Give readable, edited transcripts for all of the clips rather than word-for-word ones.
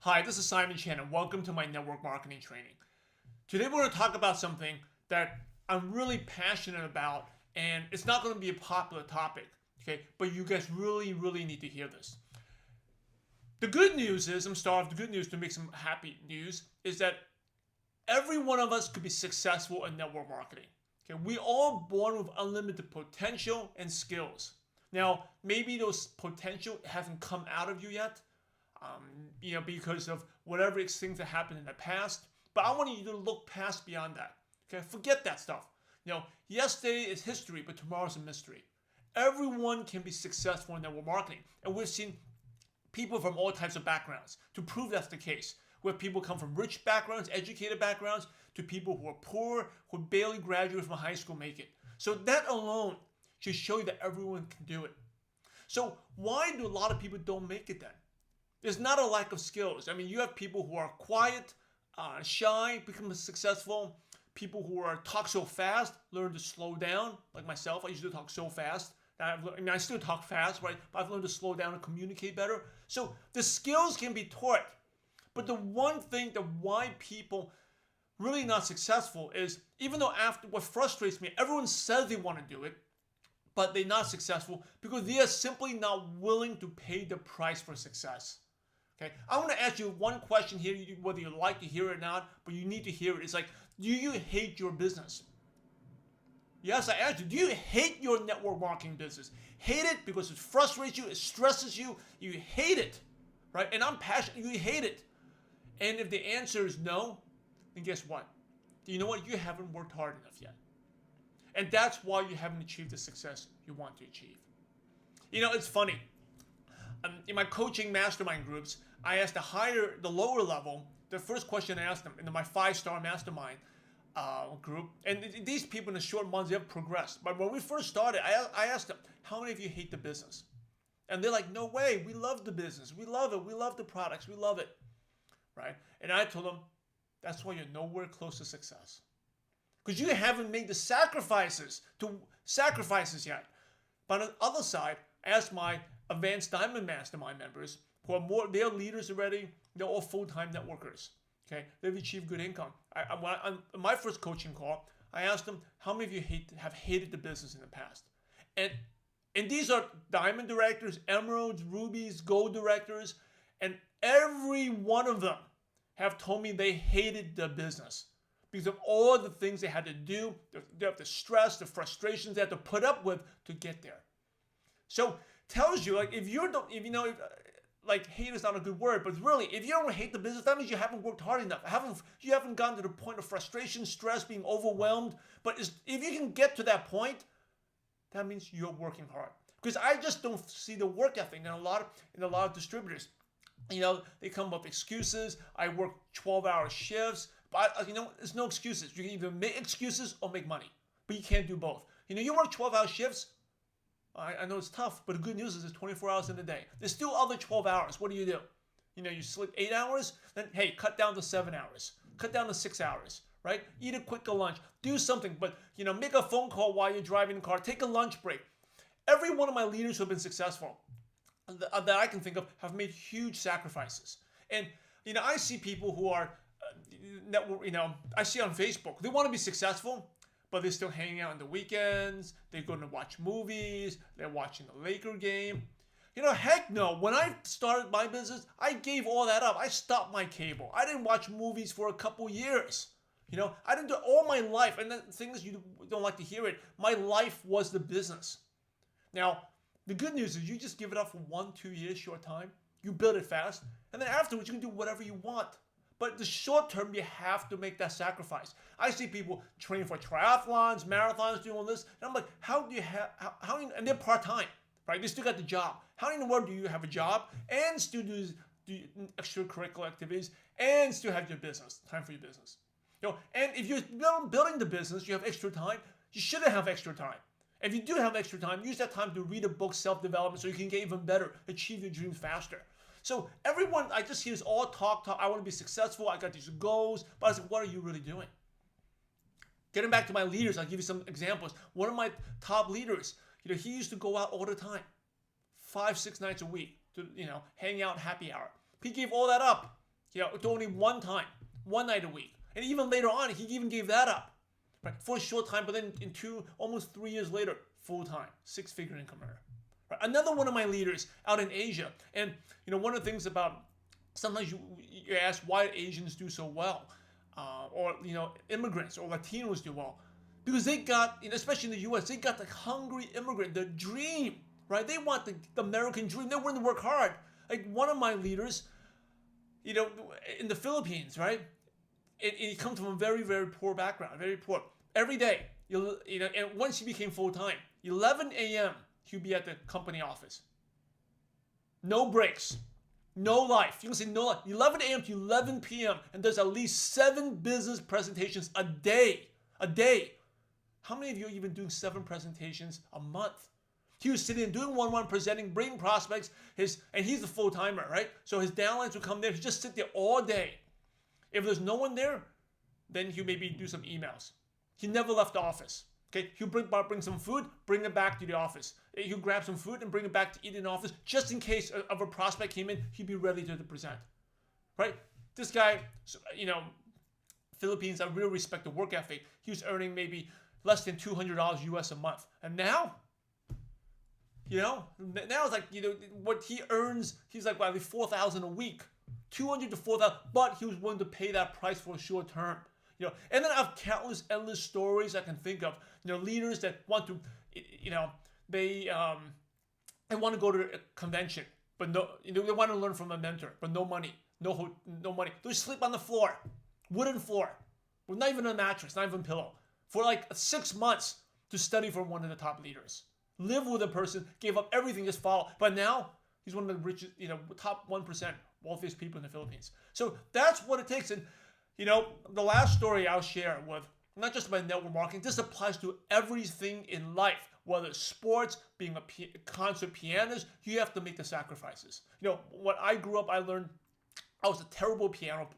Hi, this is Simon Chan and welcome to my network marketing training. Today we're going to talk about something that I'm really passionate about, and it's not going to be a popular topic, okay? But you guys really need to hear this. The good news is, I'm starting with the good news to make some happy news, is that every one of us could be successful in network marketing. Okay, we all born with unlimited potential and skills. Now, maybe those potential haven't come out of you yet, because of whatever things that happened in the past. But I want you to look past beyond that. Okay, forget that stuff. Yesterday is history, but tomorrow's a mystery. Everyone can be successful in network marketing, and we've seen people from all types of backgrounds to prove that's the case. Where people come from rich backgrounds, educated backgrounds, to people who are poor, who barely graduated from high school make it. So that alone should show you that everyone can do it. So why do a lot of people don't make it then? There's not a lack of skills. I mean, you have people who are quiet, shy, become successful. People who talk so fast, learn to slow down. Like myself, I used to talk so fast. I still talk fast, right? But I've learned to slow down and communicate better. So the skills can be taught. But the one thing that why people really not successful is, even though after what frustrates me, everyone says they want to do it, but they're not successful because they are simply not willing to pay the price for success. Okay, I want to ask you one question here, whether you like to hear it or not, but you need to hear it. It's like, do you hate your business? Yes, I asked you, do you hate your network marketing business? Hate it because it frustrates you, it stresses you, you hate it, right? And I'm passionate, you hate it. And if the answer is no, then guess what? You know what? You haven't worked hard enough yet. And that's why you haven't achieved the success you want to achieve. It's funny. In my coaching mastermind groups, I asked the lower level, the first question I asked them in my 5-star mastermind group, and these people in the short months, they have progressed. But when we first started, I asked them, how many of you hate the business? And they're like, no way, we love the business. We love it. We love the products. We love it. Right? And I told them, that's why you're nowhere close to success. Because you haven't made the sacrifices yet. But on the other side, I asked my Advanced Diamond Mastermind members, who are they're leaders already, they're all full-time networkers. Okay, they've achieved good income. On my first coaching call, I asked them, how many of you have hated the business in the past? And these are diamond directors, emeralds, rubies, gold directors, and every one of them have told me they hated the business because of all the things they had to do, the stress, the frustrations they had to put up with to get there. So tells you, like, if hate is not a good word, but really, if you don't hate the business, that means you haven't worked hard enough. You haven't gotten to the point of frustration, stress, being overwhelmed. But if you can get to that point, that means you're working hard. Because I just don't see the work ethic in a lot of distributors. They come up with excuses. I work 12-hour shifts. But, there's no excuses. You can either make excuses or make money. But you can't do both. You work 12-hour shifts. I know it's tough, but the good news is there's 24 hours in a day. There's still other 12 hours. What do? You sleep 8 hours, then, hey, cut down to 7 hours. Cut down to 6 hours, right? Eat a quicker lunch. Do something, but, make a phone call while you're driving the car. Take a lunch break. Every one of my leaders who have been successful that I can think of have made huge sacrifices. And, I see people who are, I see on Facebook, they want to be successful, but they're still hanging out on the weekends. They're going to watch movies. They're watching the Laker game. Heck no. When I started my business, I gave all that up. I stopped my cable. I didn't watch movies for a couple years. I didn't do it all my life. And the thing is, you don't like to hear it. My life was the business. Now, the good news is you just give it up for 1-2 years, short time. You build it fast. And then afterwards, you can do whatever you want. But the short term, you have to make that sacrifice. I see people train for triathlons, marathons, doing all this. And I'm like, and they're part-time, right? They still got the job. How in the world do you have a job and still do extracurricular activities and still have your business, time for your business? And if you're building the business, you have extra time, you shouldn't have extra time. If you do have extra time, use that time to read a book, self-development, so you can get even better, achieve your dreams faster. So everyone, I just hear this all talk. I want to be successful. I got these goals. But I was like, what are you really doing? Getting back to my leaders, I'll give you some examples. One of my top leaders, he used to go out all the time, 5-6 nights a week to, hang out happy hour. He gave all that up. to only one night a week. And even later on, he even gave that up, right, for a short time. But then almost 3 years later, full time, 6-figure income earner. Right? Another one of my leaders out in Asia, and one of the things about sometimes you ask why Asians do so well, or immigrants or Latinos do well, because they got, especially in the U.S., they got the hungry immigrant, the dream, right? They want the American dream. They're willing to work hard. Like one of my leaders, in the Philippines, right? And he comes from a very, very poor background, very poor. Every day, and once he became full-time, 11 a.m., he'll be at the company office. No breaks. No life. You can say no life. 11 a.m. to 11 p.m. and there's at least 7 business presentations a day. A day. How many of you are even doing 7 presentations a month? He was sitting and doing one-on-one presenting, bringing prospects. And he's a full-timer, right? So his downlines would come there. He'd just sit there all day. If there's no one there, then he'll maybe do some emails. He never left the office. Okay, he'll bring some food, bring it back to the office. He'll grab some food and bring it back to eat in the office, just in case of a prospect came in, he'd be ready to present. Right? This guy, Philippines, I really respect the work ethic. He was earning maybe less than $200 US a month. And now, now it's like, what he earns, he's like probably $4,000 a week. $200 to $4,000, but he was willing to pay that price for a short term. And then I have countless, endless stories I can think of. Leaders that want to, they want to go to a convention, but no, they want to learn from a mentor, but no money, no money. They sleep on the floor, wooden floor, with not even a mattress, not even a pillow, for like 6 months to study from one of the top leaders. Live with a person, gave up everything, just follow. But now he's one of the richest, top 1% wealthiest people in the Philippines. So that's what it takes. And the last story I'll share with, not just about network marketing, this applies to everything in life, whether it's sports, being a concert pianist, you have to make the sacrifices. When I grew up, I learned, I was a terrible piano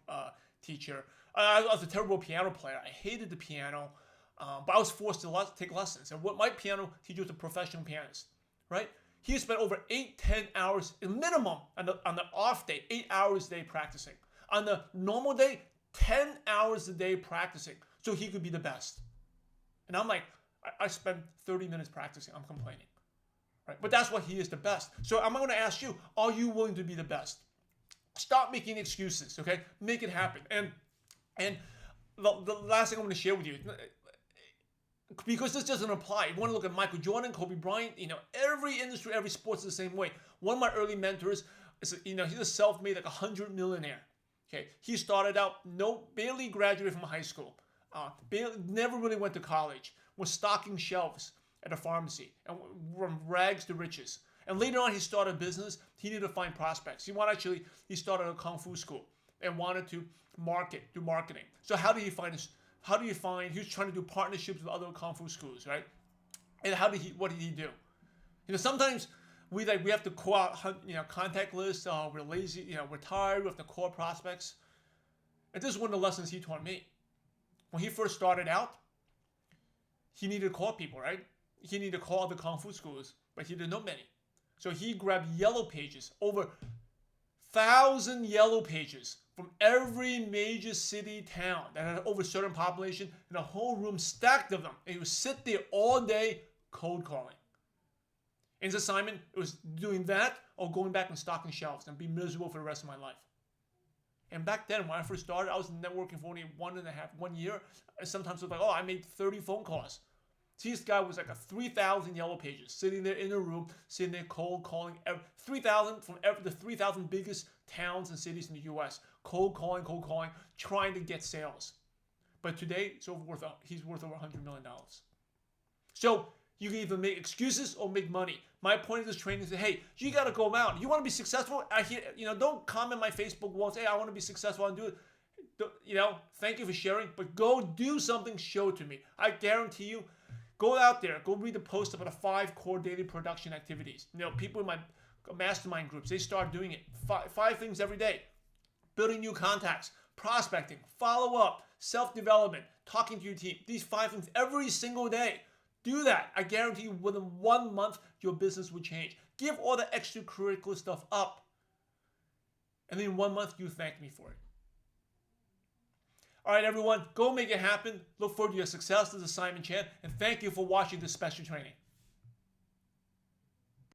teacher. I was a terrible piano player. I hated the piano, but I was forced to take lessons. And what my piano teacher was a professional pianist, right? He spent over 8-10 hours minimum on the off day, 8 hours a day practicing. On the normal day, 10 hours a day practicing so he could be the best. And I'm like, I spent 30 minutes practicing. I'm complaining. Right? But that's what he is the best. So I'm going to ask you, are you willing to be the best? Stop making excuses, okay? Make it happen. And the last thing I'm going to share with you, because this doesn't apply. You want to look at Michael Jordan, Kobe Bryant, every industry, every sports is the same way. One of my early mentors, he's a self-made, like $100 millionaire. Okay, he started out, barely graduated from high school, never really went to college, was stocking shelves at a pharmacy, and from rags to riches. And later on, he started a business. He needed to find prospects. He started a kung fu school and wanted to do marketing. So how did he find this? He was trying to do partnerships with other kung fu schools, right? And what did he do? Sometimes we have to call out, contact lists. We're lazy, we're tired. We have to call prospects. And this is one of the lessons he taught me. When he first started out, he needed to call people, right? He needed to call the kung fu schools, but he didn't know many. So he grabbed yellow pages, over 1,000 yellow pages from every major city, town that had over a certain population, and a whole room stacked of them. And he would sit there all day cold calling. And his assignment was doing that or going back and stocking shelves and be miserable for the rest of my life. And back then, when I first started, I was networking for only 1 year. And sometimes it was like, I made 30 phone calls. See, this guy was like 3,000 yellow pages, sitting there in a room, sitting there cold calling 3,000 from the 3,000 biggest towns and cities in the U.S. Cold calling, trying to get sales. But today, he's worth over $100 million. So you can either make excuses or make money. My point of this training is that, hey, you got to go out. You want to be successful? Don't comment my Facebook wall and say, hey, I want to be successful and do it. Thank you for sharing, but go do something, show it to me. I guarantee you, go out there, go read the post about the 5 core daily production activities. People in my mastermind groups, they start doing it. 5 things every day. Building new contacts, prospecting, follow up, self-development, talking to your team. These 5 things every single day. Do that. I guarantee you within 1 month, your business will change. Give all the extracurricular stuff up. And then in 1 month, you thank me for it. All right, everyone, go make it happen. Look forward to your success. This is Simon Chan, and thank you for watching this special training.